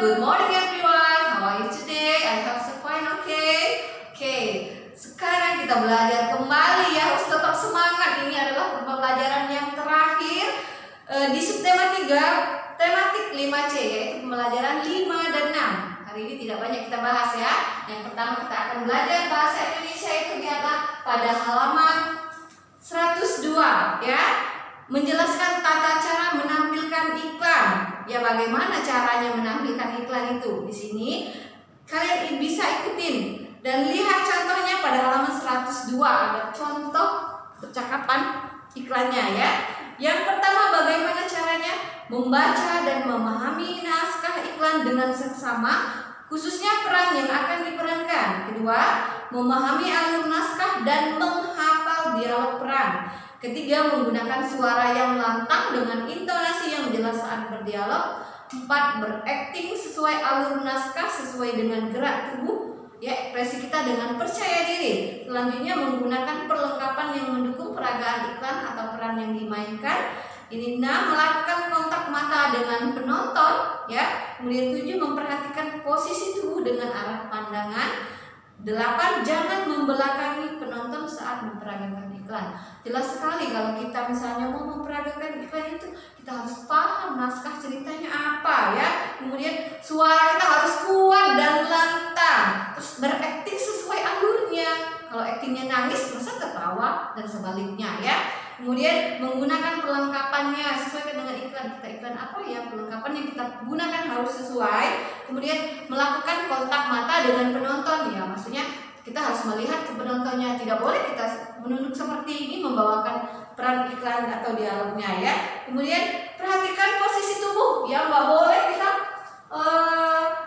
Good morning everyone. How are you today? I hope so fine. Okay. Sekarang kita belajar kembali ya. Harus tetap semangat. Ini adalah pembelajaran yang terakhir di subtema 3, tematik 5C, yaitu pembelajaran 5 dan 6. Hari ini tidak banyak kita bahas ya. Yang pertama kita akan belajar bahasa Indonesia itu adalah pada halaman 102 ya. Menjelaskan tata cara menampilkan iklan. Ya, bagaimana caranya menampilkan iklan itu? Di sini kalian bisa ikutin dan lihat contohnya pada halaman 102 ada contoh percakapan iklannya ya. Yang pertama, bagaimana caranya membaca dan memahami naskah iklan dengan seksama, khususnya peran yang akan diperankan. Kedua, memahami alur naskah dan menghafal dialog peran. Ketiga, menggunakan suara yang lantang dengan intonasi yang jelas saat berdialog. 4, berakting sesuai alur naskah sesuai dengan gerak tubuh ya, ekspresi kita dengan percaya diri. Selanjutnya, menggunakan perlengkapan yang mendukung peragaan iklan atau peran yang dimainkan. Ini 6, melakukan kontak mata dengan penonton ya. Kemudian 7, memperhatikan posisi tubuh dengan arah pandangan. 8, jangan membelakangi penonton saat memperagakan iklan. Jelas sekali kalau kita misalnya mau memperagakan iklan itu, kita harus paham naskah ceritanya apa ya. Kemudian suara kita harus kuat dan lantang. Terus berakting sesuai alurnya. Kalau aktingnya nangis, masa ketawa dan sebaliknya ya. Kemudian menggunakan perlengkapannya sesuai dengan iklan. Kita iklan apa ya, perlengkapan yang kita gunakan harus sesuai. Kemudian melakukan kontak mata dengan penonton ya, maksudnya kita harus melihat ke penontonnya. Tidak boleh kita menunduk seperti ini membawakan peran iklan atau dialognya ya. Kemudian perhatikan posisi tubuh ya, nggak boleh kita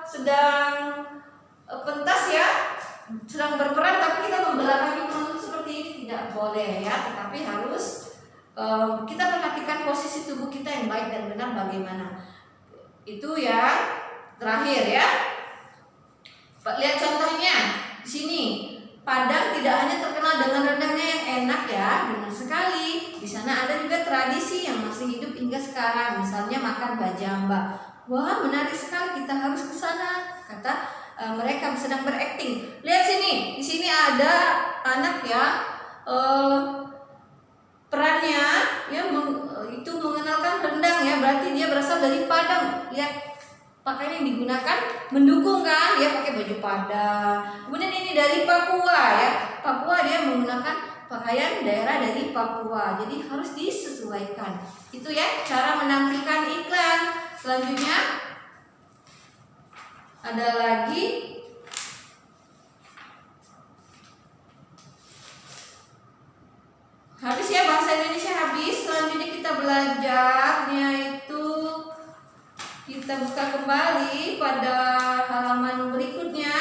sedang pentas ya, sedang berperan tapi kita membelakangi penonton seperti ini, tidak boleh ya. Tetapi harus kita perhatikan posisi tubuh kita yang baik dan benar bagaimana. Itu ya. Terakhir ya. Lihat contohnya di sini. Padang tidak hanya terkenal dengan rendangnya yang enak ya, benar sekali. Di sana ada juga tradisi yang masih hidup hingga sekarang, misalnya makan bajamba. Wah, menarik sekali, kita harus ke sana, kata mereka sedang berakting. Lihat sini, di sini ada anak ya, perannya ya itu mengenalkan rendang ya, berarti dia berasal dari Padang. Lihat pakaian yang digunakan mendukung kan, dia pakai baju Padang. Kemudian ini dari Papua ya, Papua dia menggunakan pakaian daerah dari Papua, jadi harus disesuaikan. Itu ya cara menampilkan iklan. Selanjutnya ada lagi habis ya, bahasa Indonesia habis. Selanjutnya kita belajarnya itu kita buka kembali pada halaman berikutnya,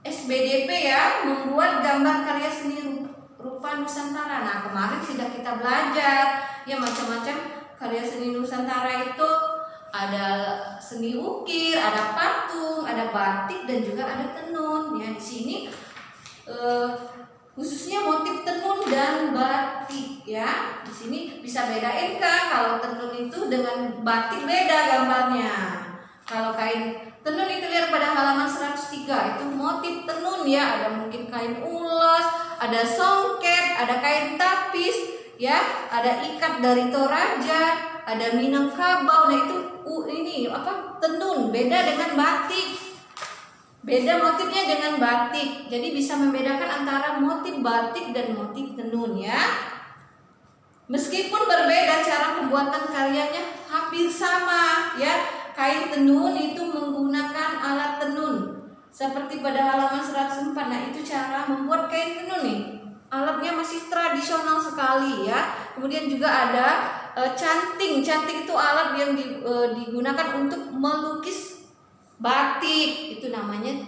SBDP ya, membuat gambar karya seni rupa Nusantara. Nah, kemarin sudah kita belajar ya macam-macam karya seni Nusantara itu. Ada seni ukir, ada patung, ada batik dan juga ada tenun. Ya, di sini khususnya motif tenun dan batik ya. Di sini bisa bedain kan, kalau tenun itu dengan batik beda gambarnya. Kalau kain tenun itu lihat pada halaman 103, itu motif tenun ya, ada mungkin kain ulos, ada songket, ada kain tapis ya, ada ikat dari Toraja, ada Minangkabau. Nah, itu ini apa? Tenun, beda dengan batik. Beda motifnya dengan batik. Jadi bisa membedakan antara motif batik dan motif tenun ya. Meskipun berbeda cara pembuatan karyanya hampir sama ya. Kain tenun itu menggunakan alat tenun. Seperti pada halaman 104. Nah, itu cara membuat kain tenun nih. Alatnya masih tradisional sekali ya. Kemudian juga ada canting. Canting itu alat yang digunakan untuk melukis batik, itu namanya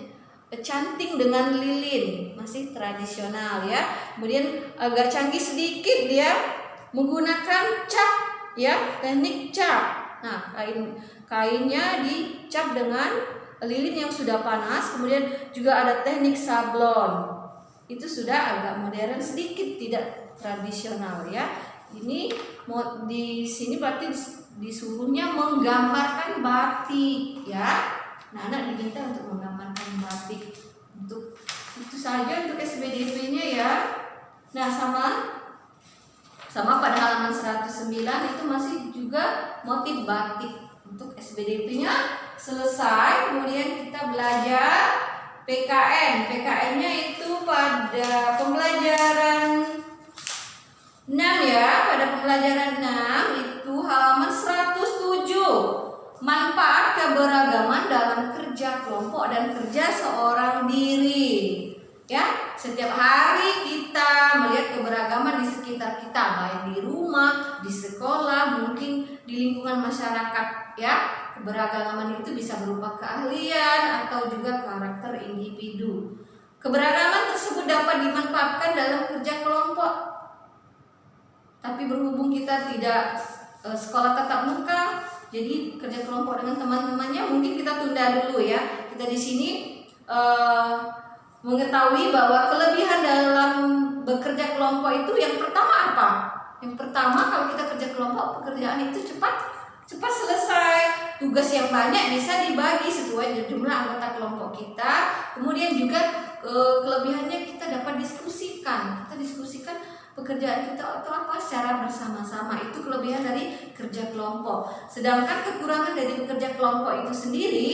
canting dengan lilin, masih tradisional ya. Kemudian agak canggih sedikit dia menggunakan cap ya, teknik cap. Nah, kainnya dicap dengan lilin yang sudah panas. Kemudian juga ada teknik sablon, itu sudah agak modern sedikit, tidak tradisional ya. Ini di sini berarti disuruhnya menggambarkan batik ya. Nah, anak diminta untuk menggambarkan batik. Untuk itu saja untuk SBDP-nya ya. Nah, sama pada halaman 109 itu masih juga motif batik. Untuk SBDP-nya selesai, kemudian kita belajar PKN. PKN-nya itu pada pembelajaran 6 ya. Pada pembelajaran 6 itu halaman 107. Manfaat keberagaman dalam kerja kelompok dan kerja seorang diri. Ya, setiap hari kita melihat keberagaman di sekitar kita, baik di rumah, di sekolah, mungkin di lingkungan masyarakat ya. Keberagaman itu bisa berupa keahlian atau juga karakter individu. Keberagaman tersebut dapat dimanfaatkan dalam kerja kelompok. Tapi berhubung kita tidak sekolah tatap muka, jadi kerja kelompok dengan teman-temannya mungkin kita tunda dulu ya. Kita di sini mengetahui bahwa kelebihan dalam bekerja kelompok itu yang pertama apa? Yang pertama, kalau kita kerja kelompok, pekerjaan itu cepat selesai. Tugas yang banyak bisa dibagi sesuai jumlah anggota kelompok kita. Kemudian juga kelebihannya kita dapat diskusikan. Kita diskusikan pekerjaan kita atau apa secara bersama-sama. Itu kelebihan dari kerja kelompok. Sedangkan kekurangan dari bekerja kelompok itu sendiri,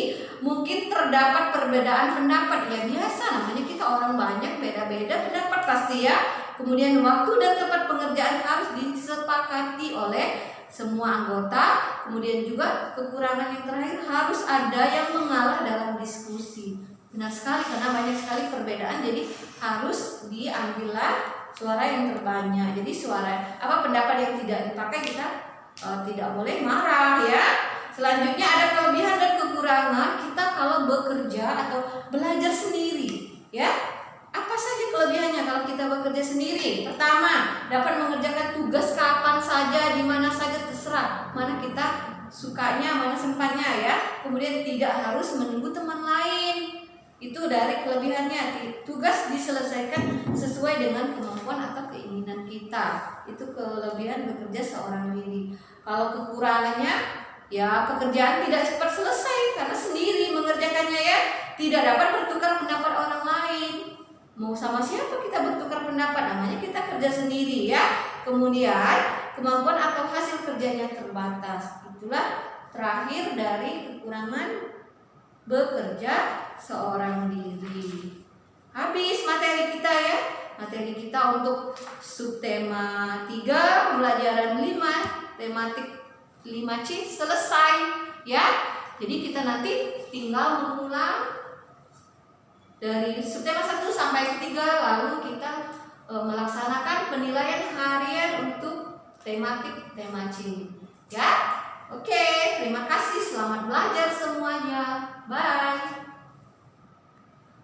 mungkin terdapat perbedaan pendapat. Ya biasa, namanya kita orang banyak, beda-beda pendapat pasti ya. Kemudian waktu dan tempat pengerjaan harus disepakati oleh semua anggota. Kemudian juga kekurangan yang terakhir, harus ada yang mengalah dalam diskusi. Benar sekali, karena banyak sekali perbedaan, jadi harus diambillah suara yang terbanyak. Jadi pendapat yang tidak dipakai kita tidak boleh marah ya. Selanjutnya ada kelebihan dan kekurangan kita kalau bekerja atau belajar sendiri ya. Apa saja kelebihannya kalau kita bekerja sendiri? Pertama, dapat mengerjakan tugas kapan saja, di mana saja, terserah mana kita sukanya, mana sempatnya ya. Kemudian tidak harus menunggu teman lain. Itu dari kelebihannya, tugas diselesaikan sesuai dengan kemampuan atau keinginan kita. Itu kelebihan bekerja seorang diri. Kalau kekurangannya, ya pekerjaan tidak cepat selesai karena sendiri mengerjakannya ya. Tidak dapat bertukar pendapat orang lain. Mau sama siapa kita bertukar pendapat, namanya kita kerja sendiri ya. Kemudian kemampuan atau hasil kerjanya terbatas. Itulah terakhir dari kekurangan bekerja seorang diri. Habis materi kita ya. Materi kita untuk subtema 3 pembelajaran 5 tematik 5C selesai ya. Jadi kita nanti tinggal mengulang dari subtema 1 sampai 3, lalu kita melaksanakan penilaian harian untuk tematik tema C ya. Oke, terima kasih, selamat belajar semuanya.